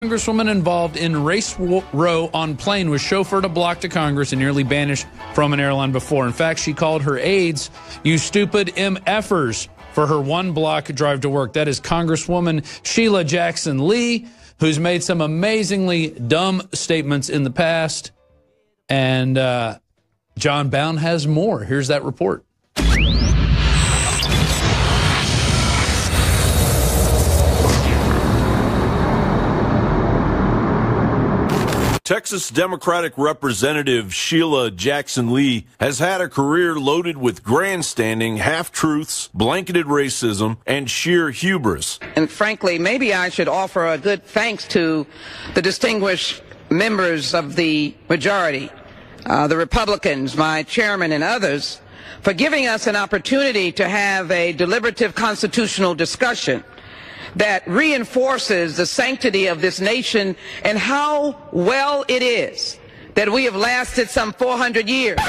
Congresswoman involved in race row on plane was chauffeured a block to Congress and nearly banished from an airline before. In fact, she called her aides, "You stupid MFers," for her one block drive to work. That is Congresswoman Sheila Jackson Lee, who's made some amazingly dumb statements in the past. And John Bound has more. Here's that report. Texas Democratic Representative Sheila Jackson Lee has had a career loaded with grandstanding, half-truths, blanketed racism, and sheer hubris. And frankly, maybe I should offer a good thanks to the distinguished members of the majority, the Republicans, my chairman and others, for giving us an opportunity to have a deliberative constitutional discussion that reinforces the sanctity of this nation and how well it is that we have lasted some 400 years.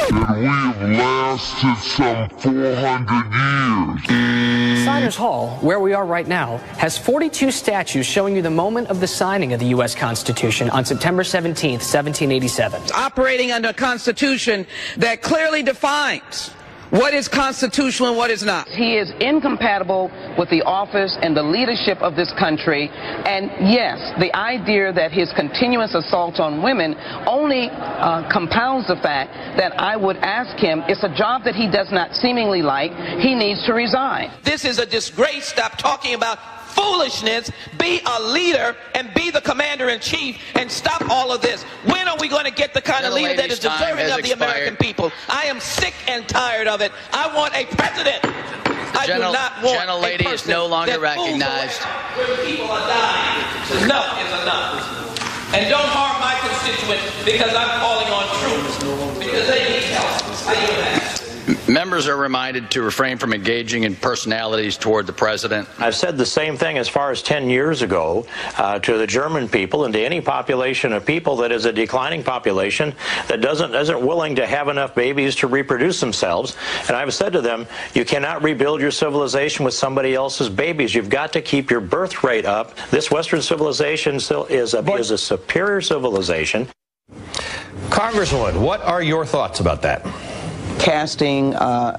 Signers Hall, where we are right now, has 42 statues showing you the moment of the signing of the U.S. Constitution on September 17th, 1787. Operating under a Constitution that clearly defines what is constitutional and what is not. He is incompatible with the office and the leadership of this country. And yes, the idea that his continuous assault on women only compounds the fact that I would ask him, it's a job that he does not seemingly like, he needs to resign. This is a disgrace. Stop talking about foolishness. Be a leader and be the commander-in-chief and stop all of this. When are we going to get the kind of leader that is deserving of the American people? I am sick and tired of it. I want a president. I do not want a person is no longer recognized. When people are dying, enough is enough. And don't harm my constituents because I'm calling on troops because they need help. I yield back. Members are reminded to refrain from engaging in personalities toward the president. I've said the same thing as far as 10 years ago to the German people and to any population of people that is a declining population that isn't willing to have enough babies to reproduce themselves. And I've said to them, you cannot rebuild your civilization with somebody else's babies. You've got to keep your birth rate up. This Western civilization still is a superior civilization. Congresswoman, what are your thoughts about that? Casting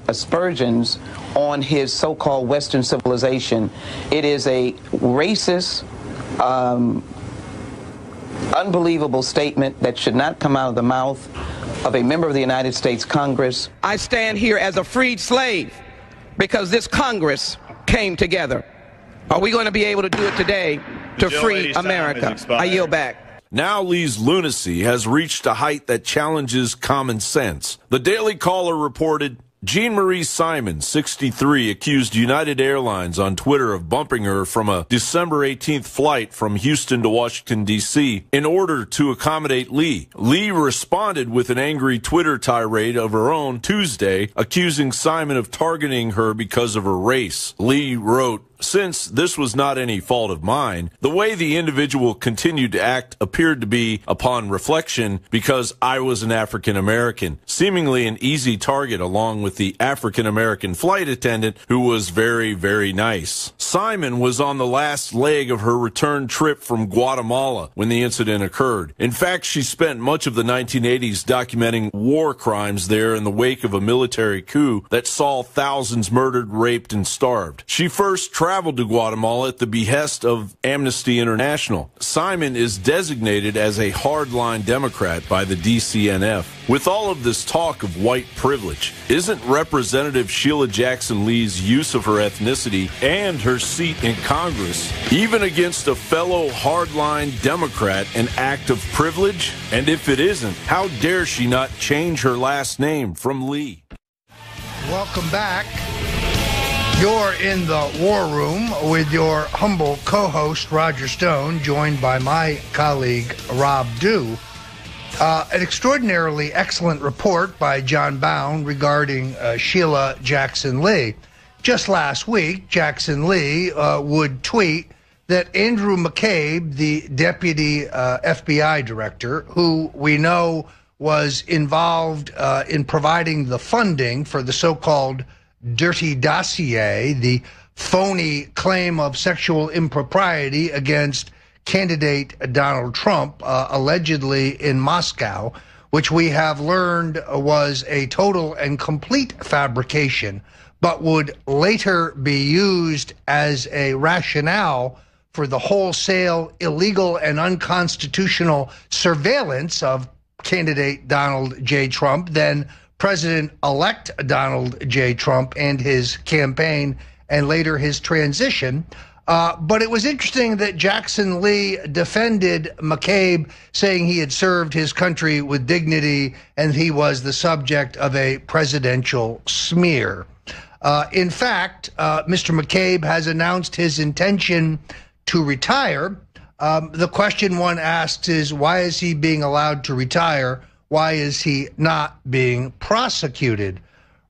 aspersions on his so-called Western civilization. It is a racist, unbelievable statement that should not come out of the mouth of a member of the United States Congress. I stand here as a freed slave because this Congress came together. Are we going to be able to do it today to free America? I yield back. Now Lee's lunacy has reached a height that challenges common sense. The Daily Caller reported Jean Marie Simon, 63, accused United Airlines on Twitter of bumping her from a December 18th flight from Houston to Washington, D.C. in order to accommodate Lee. Lee responded with an angry Twitter tirade of her own Tuesday, accusing Simon of targeting her because of her race. Lee wrote, "Since this was not any fault of mine, the way the individual continued to act appeared to be, upon reflection, because I was an African American, seemingly an easy target along with the African American flight attendant who was very, very nice." Simon was on the last leg of her return trip from Guatemala when the incident occurred. In fact, she spent much of the 1980s documenting war crimes there in the wake of a military coup that saw thousands murdered, raped, and starved. She first traveled to Guatemala at the behest of Amnesty International. Simon is designated as a hardline Democrat by the DCNF. With all of this talk of white privilege, isn't Representative Sheila Jackson Lee's use of her ethnicity and her seat in Congress, even against a fellow hardline Democrat, an act of privilege? And if it isn't, how dare she not change her last name from Lee? Welcome back. You're in the War Room with your humble co-host, Roger Stone, joined by my colleague, Rob Dew. An extraordinarily excellent report by John Bound regarding Sheila Jackson Lee. Just last week, Jackson Lee would tweet that Andrew McCabe, the deputy FBI director, who we know was involved in providing the funding for the so-called dirty dossier, the phony claim of sexual impropriety against candidate Donald Trump, allegedly in Moscow, which we have learned was a total and complete fabrication, but would later be used as a rationale for the wholesale, illegal, and unconstitutional surveillance of candidate Donald J. Trump, then President-elect Donald J. Trump, and his campaign, and later his transition. But it was interesting that Jackson Lee defended McCabe, saying he had served his country with dignity and he was the subject of a presidential smear. In fact, Mr. McCabe has announced his intention to retire. The question one asks is, why is he being allowed to retire? Why is he not being prosecuted?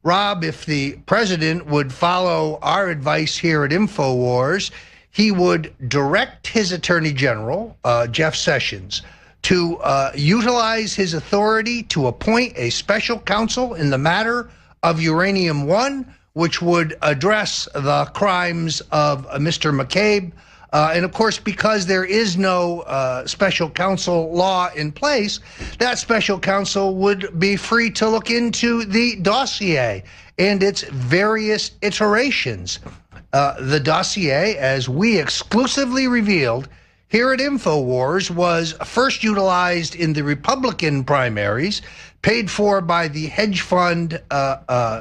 Rob, if the president would follow our advice here at InfoWars, he would direct his attorney general, Jeff Sessions, to utilize his authority to appoint a special counsel in the matter of Uranium One, which would address the crimes of Mr. McCabe. And of course, because there is no special counsel law in place, that special counsel would be free to look into the dossier and its various iterations. The dossier, as we exclusively revealed here at InfoWars, was first utilized in the Republican primaries, paid for by the hedge fund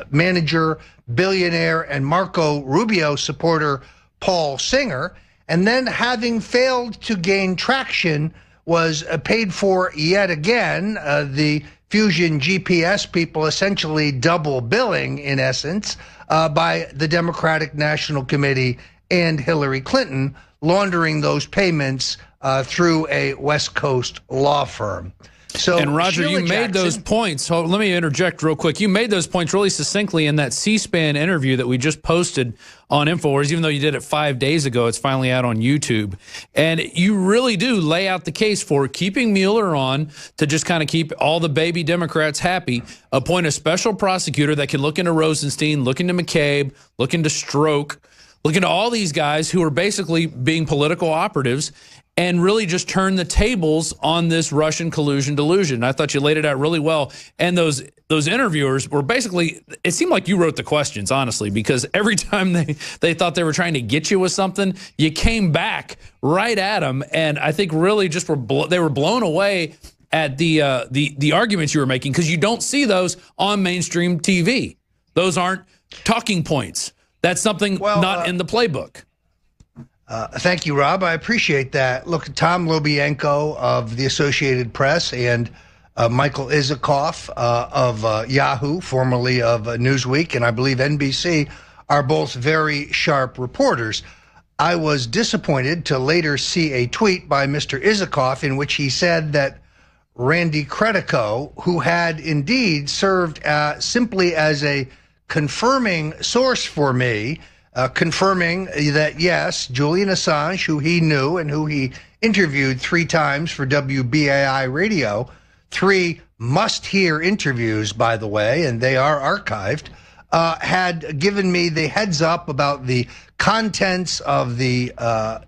manager, billionaire, and Marco Rubio supporter Paul Singer, and then, having failed to gain traction, was paid for yet again. The Fusion GPS people essentially double billing, in essence, by the Democratic National Committee and Hillary Clinton, laundering those payments through a West Coast law firm. So, and Roger, Sheila you made those points. So let me interject real quick. You made those points really succinctly in that C-SPAN interview that we just posted on InfoWars. Even though you did it 5 days ago, it's finally out on YouTube. And you really do lay out the case for keeping Mueller on to just kind of keep all the baby Democrats happy, appoint a special prosecutor that can look into Rosenstein, look into McCabe, look into Strzok, look into all these guys who are basically being political operatives, and really just turn the tables on this Russian collusion delusion. I thought you laid it out really well. And those interviewers were basically, it seemed like you wrote the questions, honestly, because every time they thought they were trying to get you with something, you came back right at them. And I think really just they were blown away at the arguments you were making, because you don't see those on mainstream TV. Those aren't talking points. That's something not in the playbook. Thank you, Rob. I appreciate that. Look, Tom Lobienko of the Associated Press and Michael Isikoff of Yahoo, formerly of Newsweek, and I believe NBC, are both very sharp reporters. I was disappointed to later see a tweet by Mr. Isikoff in which he said that Randy Credico, who had indeed served simply as a confirming source for me, confirming that, yes, Julian Assange, who he knew and who he interviewed 3 times for WBAI radio, 3 must-hear interviews, by the way, and they are archived, had given me the heads up about the contents of the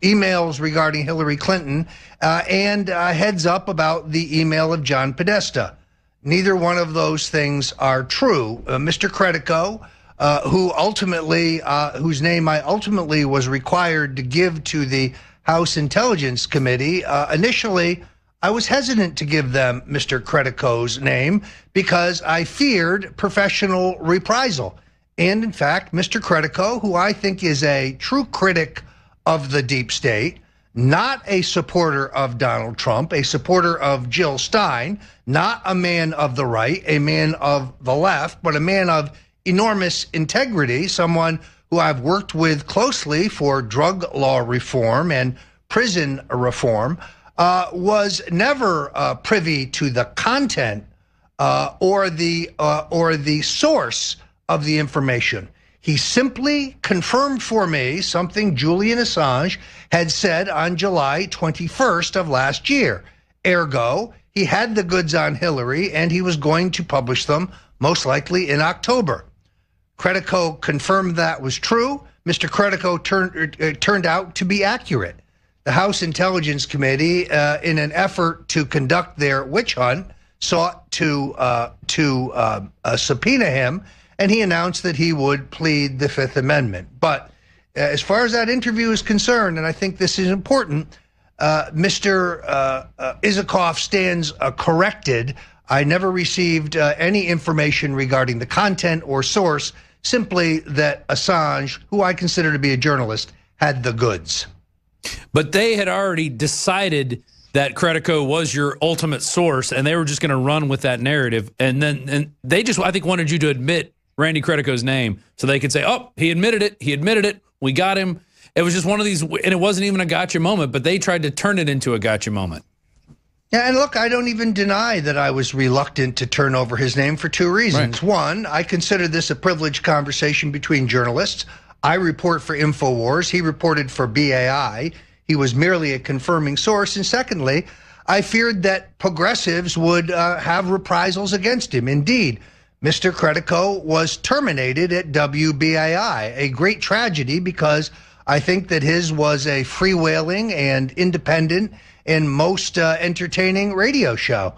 emails regarding Hillary Clinton and heads up about the email of John Podesta. Neither one of those things are true. Mr. Credico, whose name I ultimately was required to give to the House Intelligence Committee, initially I was hesitant to give them Mr. Credico's name because I feared professional reprisal. And in fact, Mr. Credico, who I think is a true critic of the deep state, not a supporter of Donald Trump, a supporter of Jill Stein, not a man of the right, a man of the left, but a man of enormous integrity, someone who I've worked with closely for drug law reform and prison reform, was never privy to the content or the source of the information. He simply confirmed for me something Julian Assange had said on July 21st of last year. Ergo, he had the goods on Hillary and he was going to publish them most likely in October. Credico confirmed that was true. Mr. Credico turned out to be accurate. the House Intelligence Committee, in an effort to conduct their witch hunt, sought to subpoena him, and he announced that he would plead the Fifth Amendment. But as far as that interview is concerned, and I think this is important, Mr. Isikoff stands corrected. I never received any information regarding the content or source, simply that Assange, who I consider to be a journalist, had the goods. But they had already decided that Credico was your ultimate source, and they were just going to run with that narrative. And they just, I think, wanted you to admit Randy Credico's name so they could say, oh, he admitted it, we got him. It was just one of these, and it wasn't even a gotcha moment, but they tried to turn it into a gotcha moment. Yeah, and look, I don't even deny that I was reluctant to turn over his name for two reasons. Right. One, I consider this a privileged conversation between journalists. I report for INFOWARS. He reported for BAI. He was merely a confirming source. And secondly, I feared that progressives would have reprisals against him. Indeed, Mr. Credico was terminated at WBAI, a great tragedy because I think that his was a freewheeling and independent and most entertaining radio show.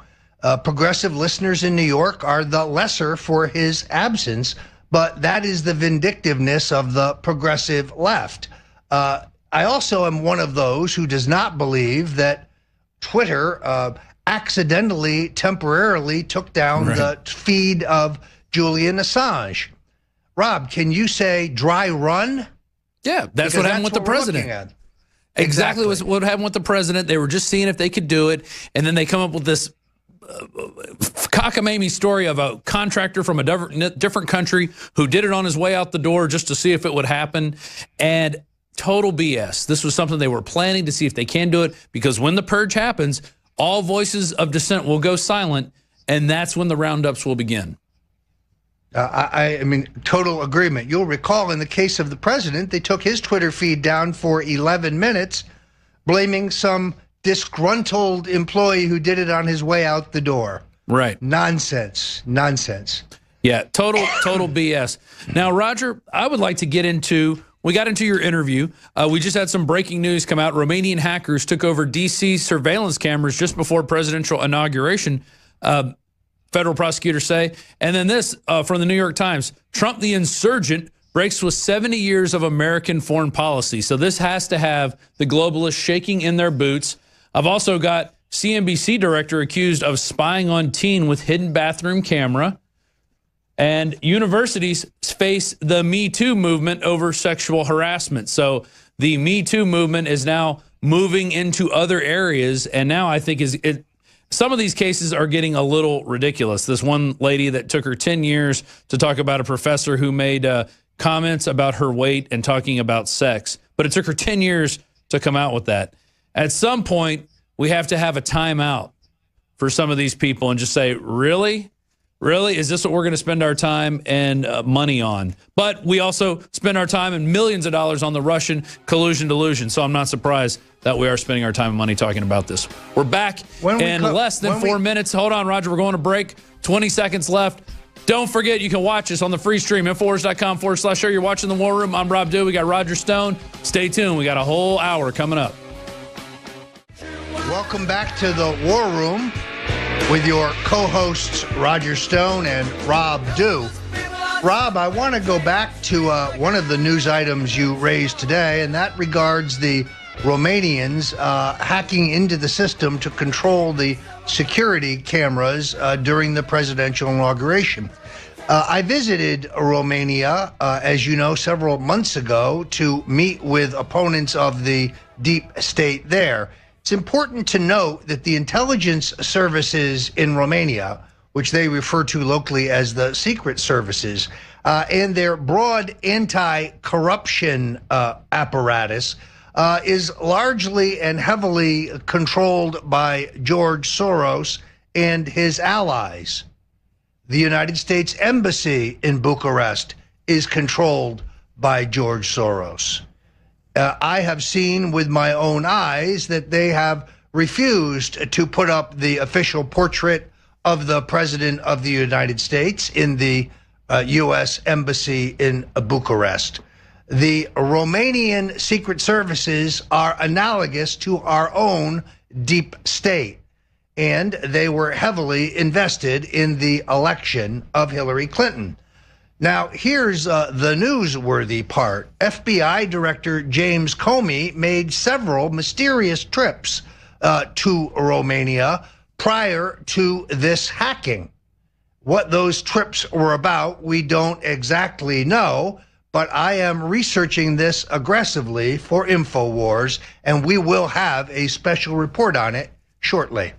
Progressive listeners in New York are the lesser for his absence, but that is the vindictiveness of the progressive left. I also am one of those who does not believe that Twitter accidentally, temporarily took down the feed of Julian Assange. Rob, can you say dry run? Yeah, that's what happened with the president. Exactly what happened with the president. They were just seeing if they could do it, and then they come up with this cockamamie story of a contractor from a different country who did it on his way out the door just to see if it would happen, and total BS. This was something they were planning to see if they can do it, because when the purge happens, all voices of dissent will go silent, and that's when the roundups will begin. I mean, total agreement. You'll recall in the case of the president, they took his Twitter feed down for 11 minutes, blaming some disgruntled employee who did it on his way out the door. Right. Nonsense. Nonsense. Yeah, total BS. Now, Roger, I would like to get into, we got into your interview. We just had some breaking news come out. Romanian hackers took over D.C. surveillance cameras just before presidential inauguration, federal prosecutors say. And then this from the New York Times, Trump the insurgent breaks with 70 years of American foreign policy. So this has to have the globalists shaking in their boots. I've also got CNBC director accused of spying on teen with hidden bathroom camera. And universities face the Me Too movement over sexual harassment. So the Me Too movement is now moving into other areas. And now I think some of these cases are getting a little ridiculous. This one lady that took her 10 years to talk about a professor who made comments about her weight and talking about sex. But it took her 10 years to come out with that. At some point, we have to have a timeout for some of these people and just say, really? Really? Is this what we're going to spend our time and money on? But we also spend our time and millions of dollars on the Russian collusion delusion. So I'm not surprised that we are spending our time and money talking about this. We're back in less than 4 minutes. Hold on, Roger. We're going to break. 20 seconds left. Don't forget, you can watch us on the free stream, Infowars.com/show. You're watching The War Room. I'm Rob Dew. We got Roger Stone. Stay tuned. We got a whole hour coming up. Welcome back to The War Room with your co-hosts Roger Stone and Rob Dew. Rob, I want to go back to one of the news items you raised today, and that regards the Romanians hacking into the system to control the security cameras during the presidential inauguration. I visited Romania, as you know, several months ago to meet with opponents of the deep state there. It's important to note that the intelligence services in Romania, which they refer to locally as the secret services, and their broad anti-corruption apparatus is largely and heavily controlled by George Soros and his allies. The United States Embassy in Bucharest is controlled by George Soros. I have seen with my own eyes that they have refused to put up the official portrait of the President of the United States in the U.S. Embassy in Bucharest. The Romanian secret services are analogous to our own deep state, and they were heavily invested in the election of Hillary Clinton. Now, here's the newsworthy part. FBI Director James Comey made several mysterious trips to Romania prior to this hacking. What those trips were about, we don't exactly know, but I am researching this aggressively for INFOWARS, and we will have a special report on it shortly.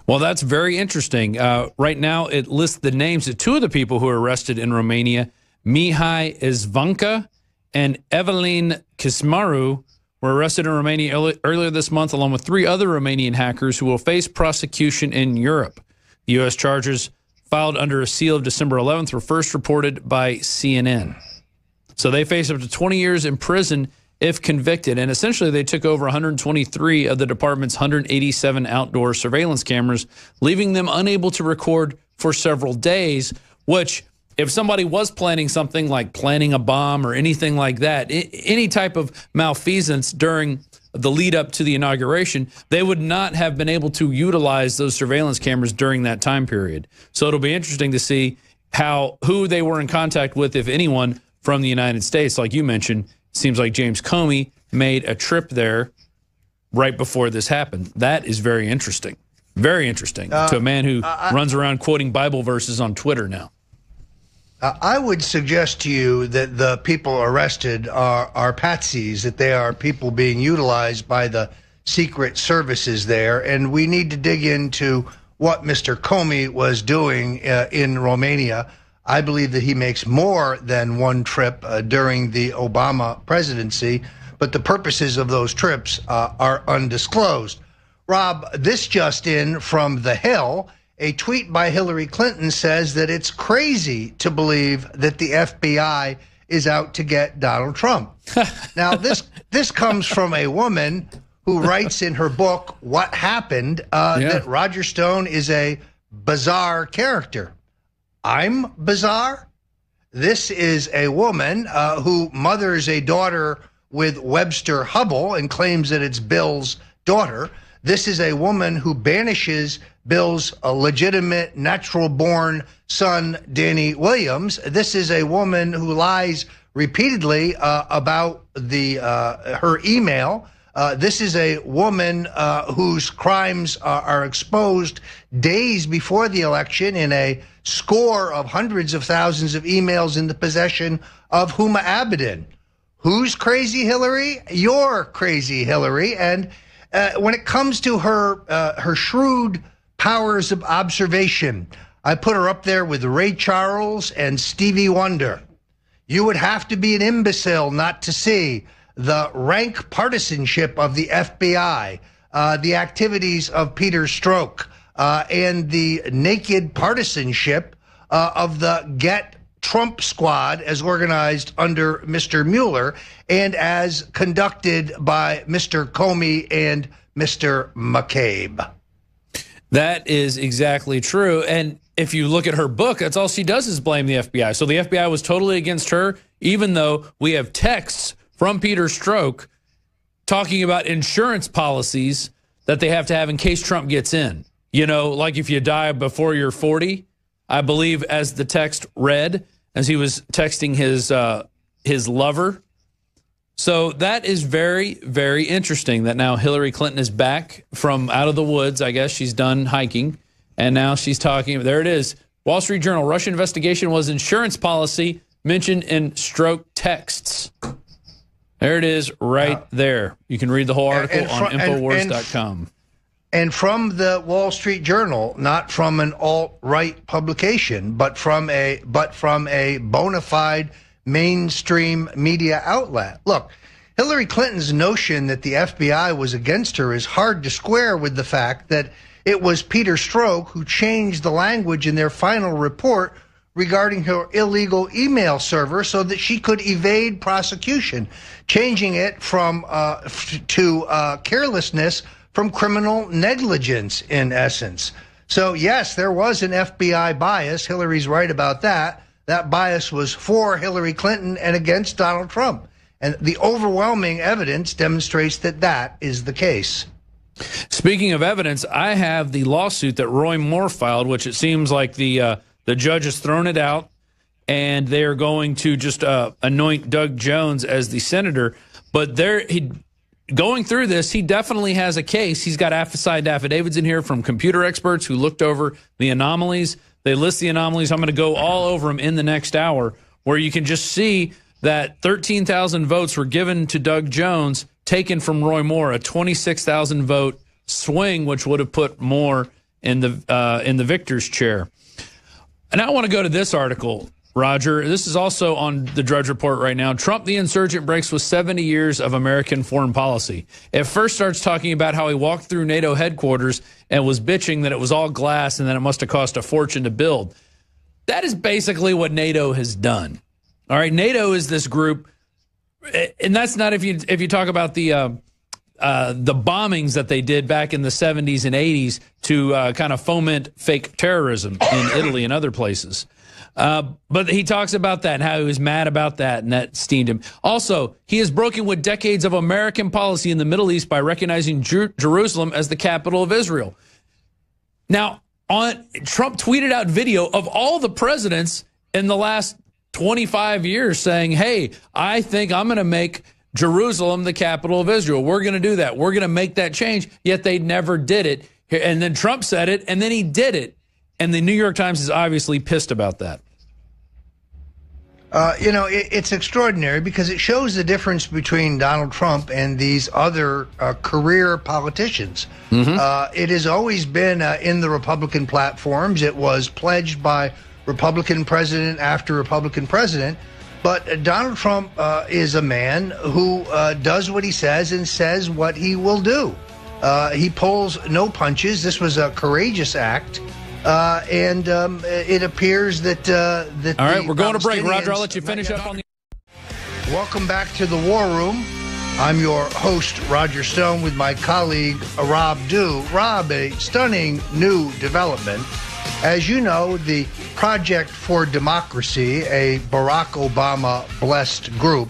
Well, that's very interesting. Right now, it lists the names of two of the people who were arrested in Romania. Mihai Izvanka and Evelyn Kismaru were arrested in Romania earlier this month, along with 3 other Romanian hackers who will face prosecution in Europe. The U.S. charges filed under a seal of December 11th were first reported by CNN. So they face up to 20 years in prison if convicted, and essentially they took over 123 of the department's 187 outdoor surveillance cameras, leaving them unable to record for several days, which, if somebody was planning something like planning a bomb or anything like that, any type of malfeasance during the lead up to the inauguration, they would not have been able to utilize those surveillance cameras during that time period. So it'll be interesting to see who they were in contact with, if anyone, from the United States. Like you mentioned, seems like James Comey made a trip there right before this happened. That is very interesting. Very interesting to a man who runs around quoting Bible verses on Twitter now. I would suggest to you that the people arrested are patsies, that they are people being utilized by the secret services there, and we need to dig into what Mr. Comey was doing in Romania. I believe that he makes more than one trip during the Obama presidency, but the purposes of those trips are undisclosed. Rob, this just in from The Hill. A tweet by Hillary Clinton says that it's crazy to believe that the FBI is out to get Donald Trump. Now, this comes from a woman who writes in her book, What Happened, that Roger Stone is a bizarre character. I'm bizarre? This is a woman who mothers a daughter with Webster Hubble and claims that it's Bill's daughter. This is a woman who banishes Bill's legitimate, natural-born son, Danny Williams. This is a woman who lies repeatedly about her email. This is a woman whose crimes are exposed days before the election in a score of hundreds of thousands of emails in the possession of Huma Abedin. Who's crazy Hillary? You're crazy Hillary. And when it comes to her shrewd powers of observation, I put her up there with Ray Charles and Stevie Wonder. You would have to be an imbecile not to see the rank partisanship of the FBI, the activities of Peter Strzok, and the naked partisanship of the Get Trump squad as organized under Mr. Mueller and as conducted by Mr. Comey and Mr. McCabe. That is exactly true. And if you look at her book, that's all she does is blame the FBI. So the FBI was totally against her, even though we have texts from Peter Strzok talking about insurance policies that they have to have in case Trump gets in. You know, like if you die before you're 40, I believe, as the text read, as he was texting his lover. So that is very, very interesting that now Hillary Clinton is back from out of the woods. I guess she's done hiking, and now she's talking. There it is. Wall Street Journal, Russian investigation was insurance policy mentioned in Strzok texts. There it is right there. You can read the whole article on INFOWARS.com. And from the Wall Street Journal, not from an alt-right publication, but from a bona fide mainstream media outlet. Look, Hillary Clinton's notion that the FBI was against her is hard to square with the fact that it was Peter Strzok who changed the language in their final report regarding her illegal email server so that she could evade prosecution, changing it from to carelessness from criminal negligence, in essence. So, yes, there was an FBI bias. Hillary's right about that. That bias was for Hillary Clinton and against Donald Trump. And the overwhelming evidence demonstrates that that is the case. Speaking of evidence, I have the lawsuit that Roy Moore filed, which it seems like the judge has thrown it out, and they are going to just anoint Doug Jones as the senator. But going through this, he definitely has a case. He's got signed affidavits in here from computer experts who looked over the anomalies. They list the anomalies. I'm going to go all over them in the next hour, where you can just see that 13,000 votes were given to Doug Jones, taken from Roy Moore, a 26,000 vote swing, which would have put Moore in the victor's chair. And I want to go to this article, Roger. This is also on the Drudge Report right now. Trump the insurgent breaks with 70 years of American foreign policy. It first starts talking about how he walked through NATO headquarters and was bitching that it was all glass and that it must have cost a fortune to build. That is basically what NATO has done. All right, NATO is this group, and that's not if you talk about the bombings that they did back in the 70s and 80s to kind of foment fake terrorism in Italy and other places. But he talks about that and how he was mad about that, and that steamed him. Also, he has broken with decades of American policy in the Middle East by recognizing Jerusalem as the capital of Israel. Now, Trump tweeted out video of all the presidents in the last 25 years saying, hey, I think I'm going to make Jerusalem the capital of Israel. We're going to do that. We're going to make that change. Yet they never did it. And then Trump said it, and then he did it. And the New York Times is obviously pissed about that. It's extraordinary because it shows the difference between Donald Trump and these other career politicians. Mm-hmm. It has always been in the Republican platforms. It was pledged by Republican president after Republican president. But Donald Trump is a man who does what he says and says what he will do. He pulls no punches. This was a courageous act. And it appears that all right, we're going to break. Roger, I'll let you finish up on the... Welcome back to the War Room. I'm your host, Roger Stone, with my colleague, Rob Dew. Rob, a stunning new development. As you know, the Project for Democracy, a Barack Obama-blessed group,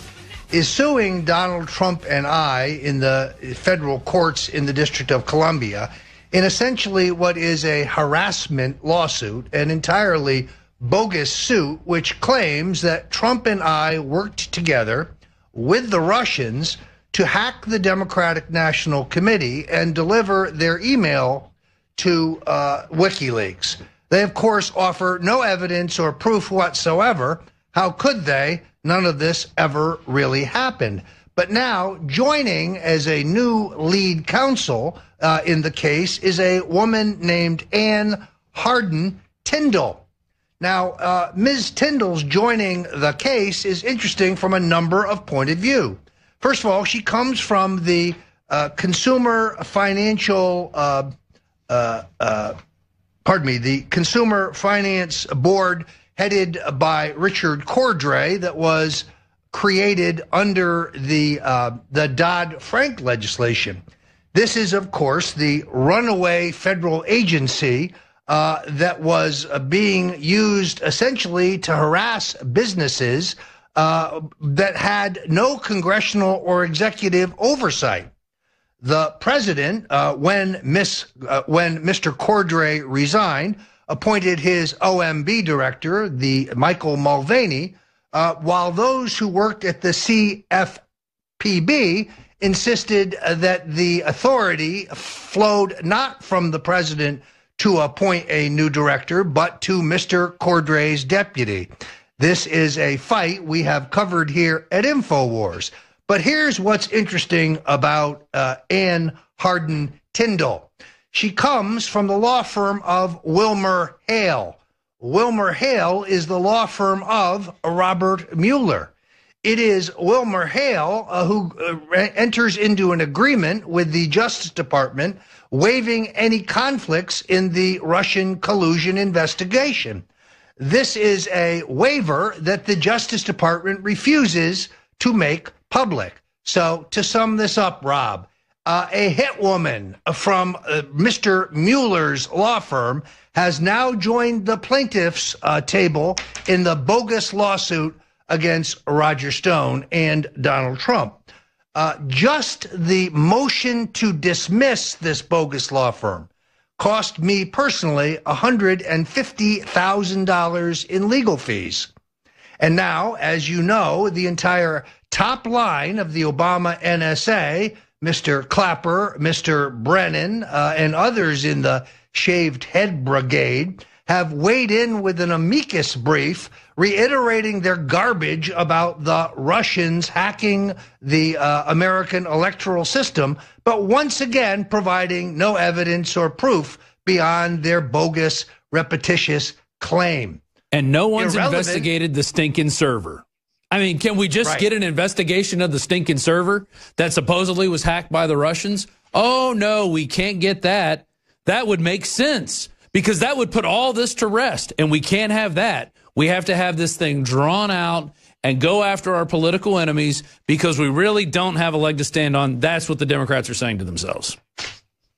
is suing Donald Trump and I in the federal courts in the District of Columbia in essentially what is a harassment lawsuit, an entirely bogus suit, which claims that Trump and I worked together with the Russians to hack the Democratic National Committee and deliver their email to WikiLeaks. They, of course, offer no evidence or proof whatsoever. How could they? None of this ever really happened. But now, joining as a new lead counsel in the case is a woman named Ann Hardin Tyndall. Now, Ms. Tyndall's joining the case is interesting from a number of points of view. First of all, she comes from the Consumer Finance Board headed by Richard Cordray that was created under the Dodd-Frank legislation. This is, of course, the runaway federal agency that was being used essentially to harass businesses that had no congressional or executive oversight. The president, when Mr. Cordray resigned, appointed his OMB director, the Michael Mulvaney, while those who worked at the CFPB insisted that the authority flowed not from the president to appoint a new director, but to Mr. Cordray's deputy. This is a fight we have covered here at INFOWARS. But here's what's interesting about Ann Hardin Tyndall. She comes from the law firm of Wilmer Hale. Wilmer Hale is the law firm of Robert Mueller. It is Wilmer Hale who enters into an agreement with the Justice Department waiving any conflicts in the Russian collusion investigation. This is a waiver that the Justice Department refuses to make public. So to sum this up, Rob, a hit woman from Mr. Mueller's law firm has now joined the plaintiff's table in the bogus lawsuit against Roger Stone and Donald Trump. Just the motion to dismiss this bogus law firm cost me personally $150,000 in legal fees. And now, as you know, the entire top line of the Obama NSA, Mr. Clapper, Mr. Brennan, and others in the shaved head brigade have weighed in with an amicus brief reiterating their garbage about the Russians hacking the American electoral system, but once again providing no evidence or proof beyond their bogus, repetitious claim. And no one's investigated the stinking server. I mean, can we just get an investigation of the stinking server that supposedly was hacked by the Russians? Oh, no, we can't get that. That would make sense because that would put all this to rest, and we can't have that. We have to have this thing drawn out and go after our political enemies because we really don't have a leg to stand on. That's what the Democrats are saying to themselves.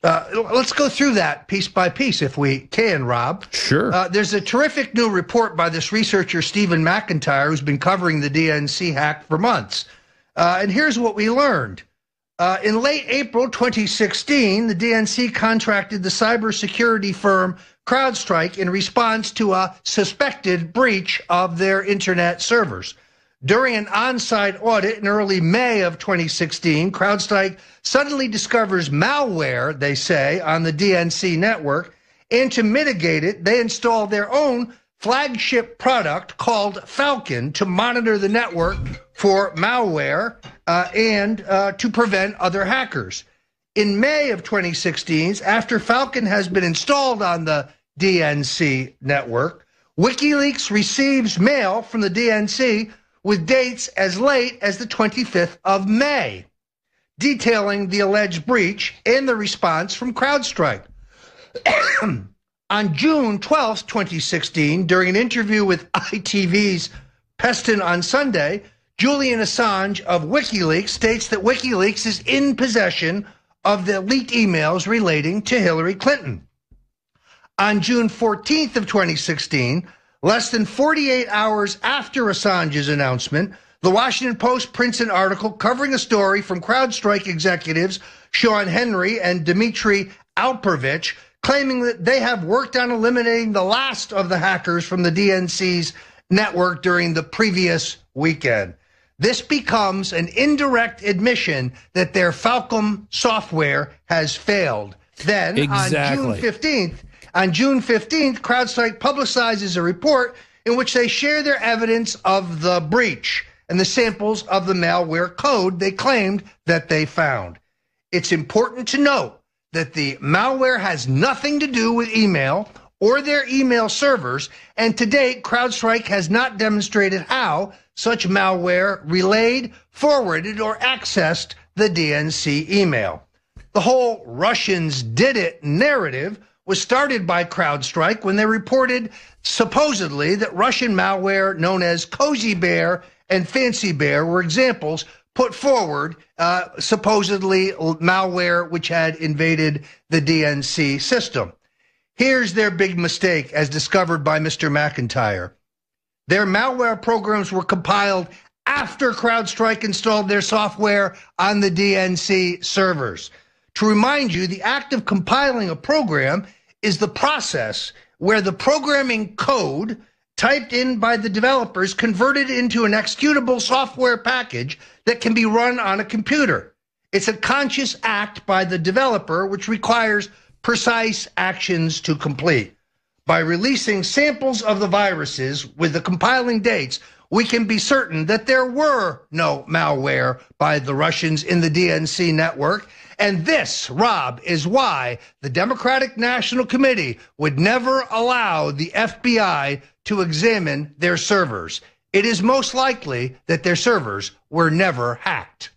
Let's go through that piece by piece if we can, Rob. Sure. There's a terrific new report by this researcher, Stephen McIntyre, who's been covering the DNC hack for months. And here's what we learned. In late April 2016, the DNC contracted the cybersecurity firm CrowdStrike in response to a suspected breach of their internet servers. During an on-site audit in early May of 2016, CrowdStrike suddenly discovers malware, they say, on the DNC network, and to mitigate it, they installed their own flagship product called Falcon to monitor the network for malware and to prevent other hackers. In May of 2016, after Falcon has been installed on the DNC network, WikiLeaks receives mail from the DNC with dates as late as the 25th of May, detailing the alleged breach and the response from CrowdStrike. On June 12, 2016, during an interview with ITV's Peston on Sunday, Julian Assange of WikiLeaks states that WikiLeaks is in possession of the leaked emails relating to Hillary Clinton. On June 14th of 2016, less than 48 hours after Assange's announcement, the Washington Post prints an article covering a story from CrowdStrike executives Sean Henry and Dmitry Alperovich, claiming that they have worked on eliminating the last of the hackers from the DNC's network during the previous weekend. This becomes an indirect admission that their Falcon software has failed. Then on June 15th, CrowdStrike publicizes a report in which they share their evidence of the breach and the samples of the malware code they claimed that they found. It's important to note that the malware has nothing to do with email or their email servers, and to date, CrowdStrike has not demonstrated how such malware relayed, forwarded, or accessed the DNC email. The whole Russians did it narrative was started by CrowdStrike when they reported supposedly that Russian malware known as Cozy Bear and Fancy Bear were examples put forward, supposedly malware which had invaded the DNC system. Here's their big mistake as discovered by Mr. McIntyre. Their malware programs were compiled after CrowdStrike installed their software on the DNC servers. To remind you, the act of compiling a program is the process where the programming code typed in by the developers converted into an executable software package that can be run on a computer. It's a conscious act by the developer which requires precise actions to complete. By releasing samples of the viruses with the compiling dates, we can be certain that there were no malware by the Russians in the DNC network. And this, Rob, is why the Democratic National Committee would never allow the FBI to examine their servers. It is most likely that their servers were never hacked.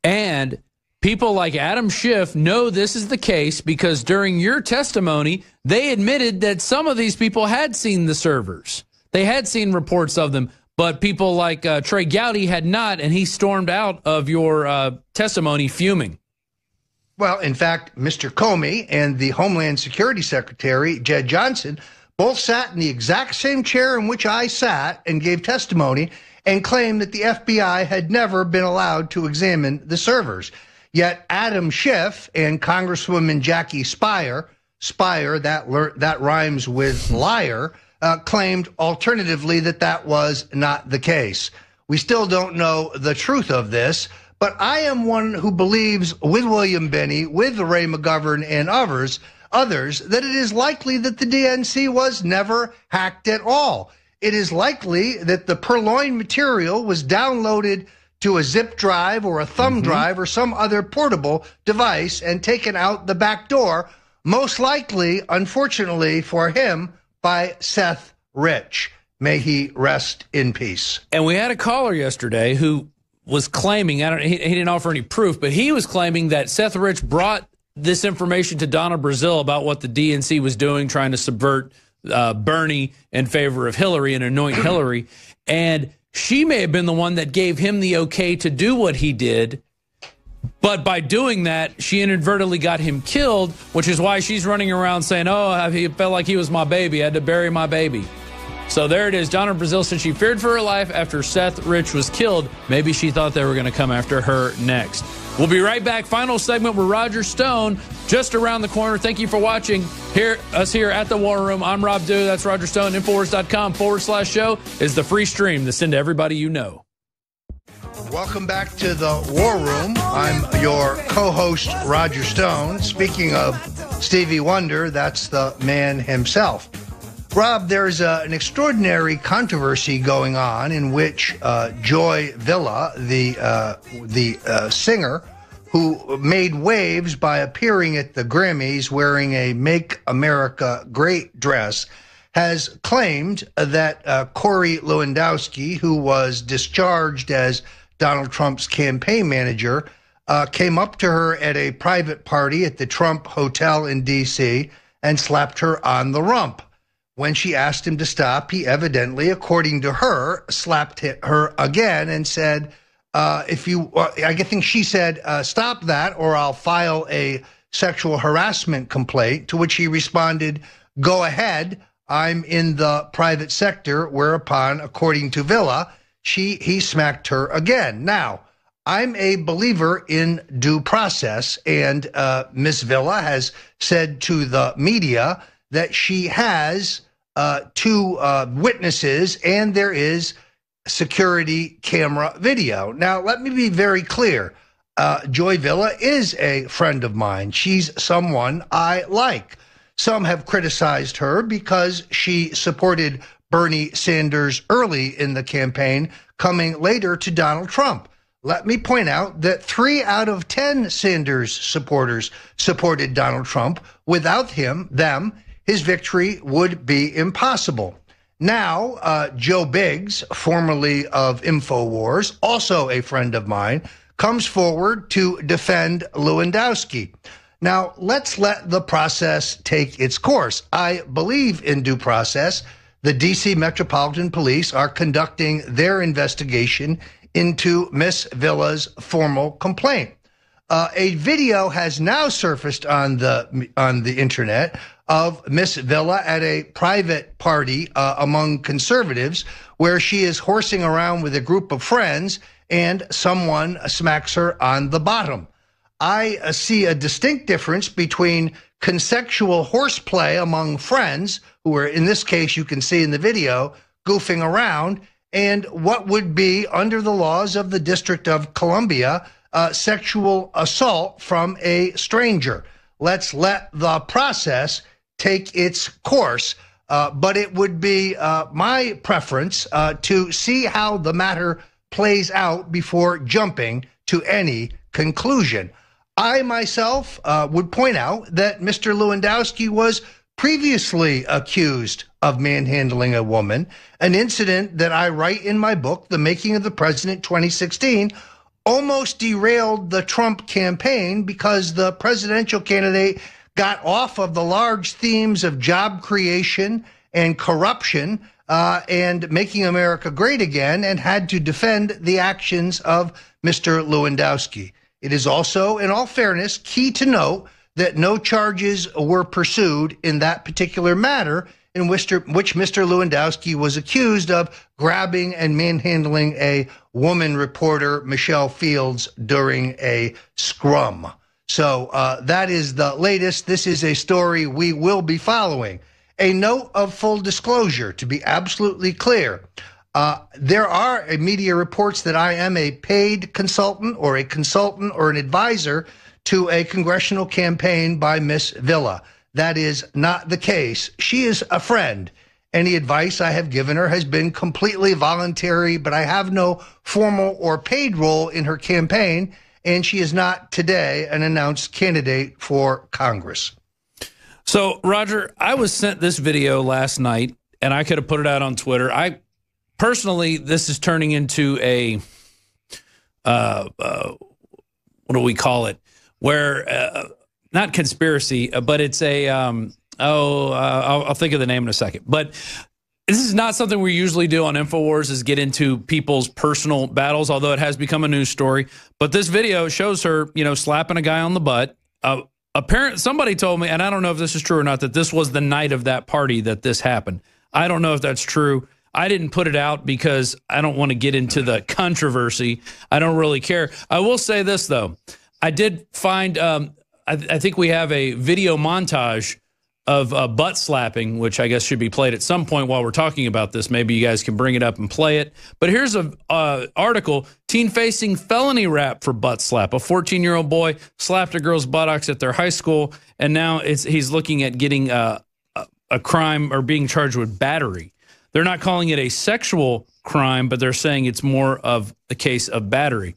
And people like Adam Schiff know this is the case because during your testimony, they admitted that some of these people had seen the servers. They had seen reports of them, but people like Trey Gowdy had not, and he stormed out of your testimony fuming. Well, in fact, Mr. Comey and the Homeland Security Secretary, Jed Johnson, both sat in the exact same chair in which I sat and gave testimony, and claimed that the FBI had never been allowed to examine the servers. Yet Adam Schiff and Congresswoman Jackie Speier, that rhymes with liar, claimed alternatively that that was not the case. We still don't know the truth of this, but I am one who believes with William Binney, with Ray McGovern and others, that it is likely that the DNC was never hacked at all. It is likely that the purloined material was downloaded to a zip drive or a thumb drive or some other portable device and taken out the back door, most likely, unfortunately for him, by Seth Rich. May he rest in peace. And we had a caller yesterday who was claiming, he didn't offer any proof, but he was claiming that Seth Rich brought this information to Donna Brazile about what the DNC was doing, trying to subvert Bernie in favor of Hillary and anoint Hillary. And she may have been the one that gave him the okay to do what he did. But by doing that, she inadvertently got him killed, which is why she's running around saying, oh, he felt like he was my baby. I had to bury my baby. So there it is. Donna Brazile said she feared for her life after Seth Rich was killed. Maybe she thought they were going to come after her next. We'll be right back. Final segment with Roger Stone just around the corner. Thank you for watching us here at the War Room. I'm Rob Dew. That's Roger Stone. INFOWARS.com/show is the free stream to send to everybody you know. Welcome back to the War Room. I'm your co-host, Roger Stone. Speaking of Stevie Wonder, that's the man himself. Rob, there's an extraordinary controversy going on in which Joy Villa, the singer, who made waves by appearing at the Grammys wearing a Make America Great dress, has claimed that Corey Lewandowski, who was discharged as Donald Trump's campaign manager, came up to her at a private party at the Trump Hotel in D.C. and slapped her on the rump. When she asked him to stop, he evidently, according to her, slapped her again and said, I think she said, stop that or I'll file a sexual harassment complaint, to which he responded, go ahead, I'm in the private sector, whereupon, according to Villa, he smacked her again. Now, I'm a believer in due process, and Ms. Villa has said to the media that she has two witnesses and there is security camera video. Now, let me be very clear. Joy Villa is a friend of mine. She's someone I like. Some have criticized her because she supported Bernie Sanders early in the campaign, coming later to Donald Trump. Let me point out that 3 out of 10 Sanders supporters supported Donald Trump. Without them, his victory would be impossible. Now, Joe Biggs, formerly of INFOWARS, also a friend of mine, comes forward to defend Lewandowski. Now, let's let the process take its course. I believe in due process. The D.C. Metropolitan Police are conducting their investigation into Miss Villa's formal complaint. A video has now surfaced on the internet of Miss Villa at a private party among conservatives, where she is horsing around with a group of friends and someone smacks her on the bottom. I see a distinct difference between consensual horseplay among friends, who are, in this case, you can see in the video, goofing around, and what would be, under the laws of the District of Columbia, sexual assault from a stranger. Let's let the process take its course, but it would be my preference to see how the matter plays out before jumping to any conclusion. I myself would point out that Mr. Lewandowski was previously accused of manhandling a woman, an incident that I write in my book, The Making of the President 2016, almost derailed the Trump campaign because the presidential candidate got off of the large themes of job creation and corruption and making America great again, and had to defend the actions of Mr. Lewandowski. It is also, in all fairness, key to note that no charges were pursued in that particular matter in which Mr. Lewandowski was accused of grabbing and manhandling a woman reporter, Michelle Fields, during a scrum. So that is the latest. This is a story we will be following. A note of full disclosure, to be absolutely clear. There are media reports that I am a paid consultant or an advisor to a congressional campaign by Miss Villa. That is not the case. She is a friend. Any advice I have given her has been completely voluntary, but I have no formal or paid role in her campaign, and she is not today an announced candidate for Congress. So, Roger, I was sent this video last night, and I could have put it out on Twitter. Personally, this is turning into a, what do we call it? Where, not conspiracy, but it's a, I'll think of the name in a second. But this is not something we usually do on InfoWars, is get into people's personal battles, although it has become a news story. But this video shows her, slapping a guy on the butt. Apparently, somebody told me, and I don't know if this is true or not, that this was the night of that party that this happened. I don't know if that's true. I didn't put it out because I don't want to get into the controversy. I don't really care. I will say this, though. I did find, I think we have a video montage of butt slapping, which I guess should be played at some point while we're talking about this. Maybe you guys can bring it up and play it. But here's an article, teen facing felony rap for butt slap. A 14-year-old boy slapped a girl's buttocks at their high school, and now he's looking at getting a crime or being charged with battery. They're not calling it a sexual crime, but they're saying it's more of a case of battery.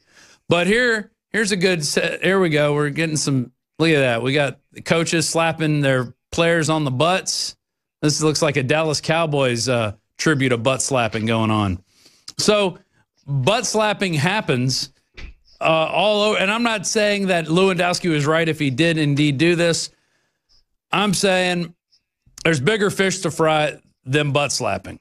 But here's a good set. Here we go. We're getting some, look at that. We got the coaches slapping their players on the butts. This looks like a Dallas Cowboys tribute of butt slapping going on. So butt slapping happens all over. And I'm not saying that Lewandowski was right if he did indeed do this. I'm saying there's bigger fish to fry than butt slapping.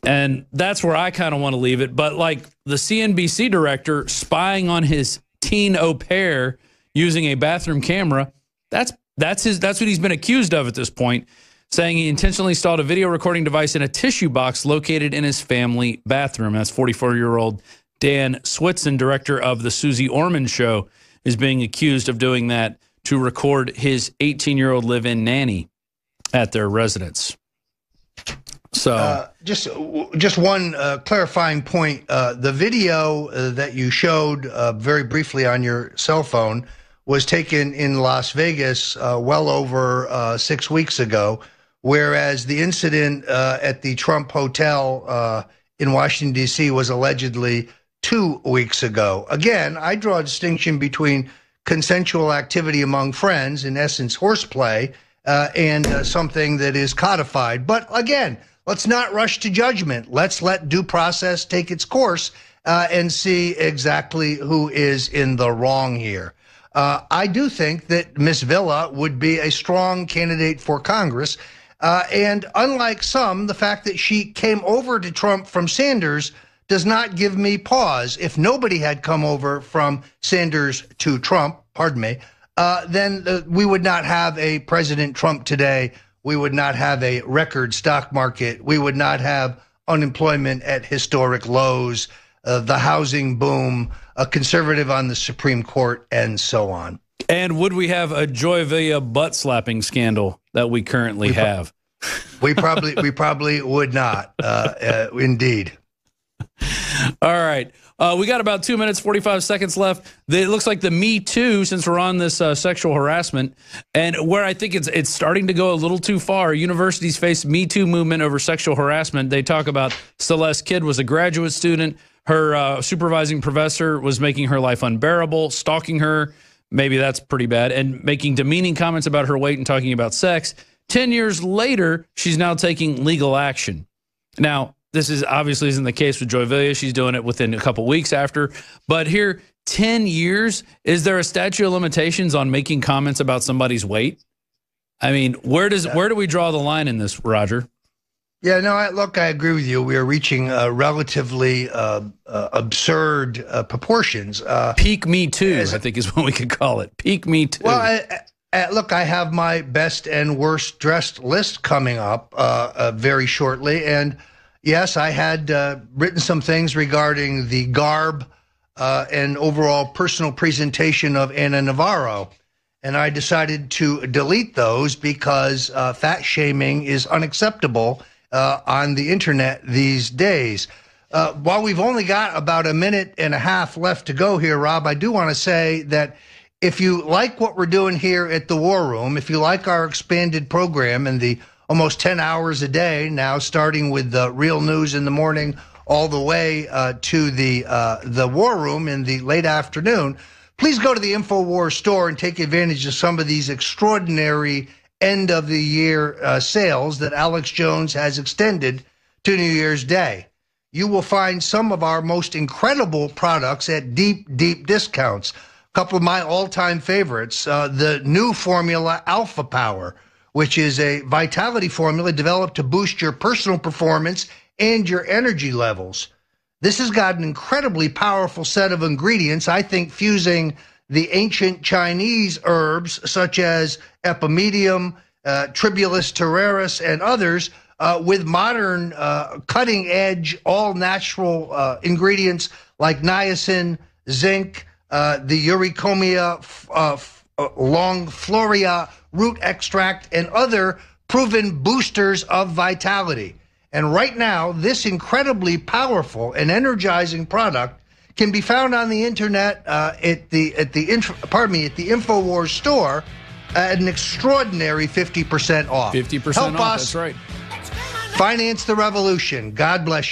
And that's where I kind of want to leave it. But like the CNBC director spying on his teen au pair using a bathroom camera, that's what he's been accused of at this point, saying he intentionally installed a video recording device in a tissue box located in his family bathroom. That's 44-year-old Dan Switson, director of the Susie Orman Show, is being accused of doing that to record his 18-year-old live-in nanny at their residence. So just one clarifying point. The video that you showed very briefly on your cell phone was taken in Las Vegas well over 6 weeks ago, whereas the incident at the Trump Hotel in Washington, D.C. was allegedly 2 weeks ago. Again, I draw a distinction between consensual activity among friends, in essence horseplay, and something that is codified. But again, let's not rush to judgment. Let's let due process take its course and see exactly who is in the wrong here. I do think that Ms. Villa would be a strong candidate for Congress. And unlike some, the fact that she came over to Trump from Sanders does not give me pause. If nobody had come over from Sanders to Trump, pardon me, then we would not have a President Trump today. We would not have a record stock market. We would not have unemployment at historic lows, the housing boom, a conservative on the Supreme Court, and so on. And would we have a Joy Villa butt slapping scandal that we currently have? We probably would not, indeed. All right. We got about 2 minutes, 45 seconds left. It looks like the Me Too, since we're on this sexual harassment, and where I think it's starting to go a little too far. Universities face Me Too movement over sexual harassment. They talk about Celeste Kidd was a graduate student. Her supervising professor was making her life unbearable, stalking her. Maybe that's pretty bad. And making demeaning comments about her weight and talking about sex. 10 years later, she's now taking legal action. Now, this is obviously isn't the case with Joy Villa. She's doing it within a couple weeks after. But here, 10 years, is there a statute of limitations on making comments about somebody's weight? I mean, where do we draw the line in this, Roger? Yeah, no, look, I agree with you. We are reaching relatively absurd proportions. Peak Me Too, I think is what we could call it. Peak Me Too. Well, Look, I have my best and worst dressed list coming up very shortly. And yes, I had written some things regarding the garb and overall personal presentation of Ana Navarro. And I decided to delete those because fat shaming is unacceptable on the internet these days. While we've only got about a minute and a half left to go here, Rob, I do want to say that if you like what we're doing here at the War Room, if you like our expanded program and the almost 10 hours a day now, starting with the real news in the morning all the way to the War Room in the late afternoon, please go to the INFOWARS store and take advantage of some of these extraordinary end-of-the-year sales that Alex Jones has extended to New Year's Day. You will find some of our most incredible products at deep, deep discounts. A couple of my all-time favorites, the new formula Alpha Power, which is a vitality formula developed to boost your personal performance and your energy levels. This has got an incredibly powerful set of ingredients, I think, fusing the ancient Chinese herbs such as epimedium, tribulus terraris, and others with modern cutting-edge, all-natural ingredients like niacin, zinc, the Eurycomia longifloria root extract, and other proven boosters of vitality. And right now, this incredibly powerful and energizing product can be found on the internet at the INFOWARS store at an extraordinary 50% off. 50% Help off, us that's right. finance the revolution. God bless you.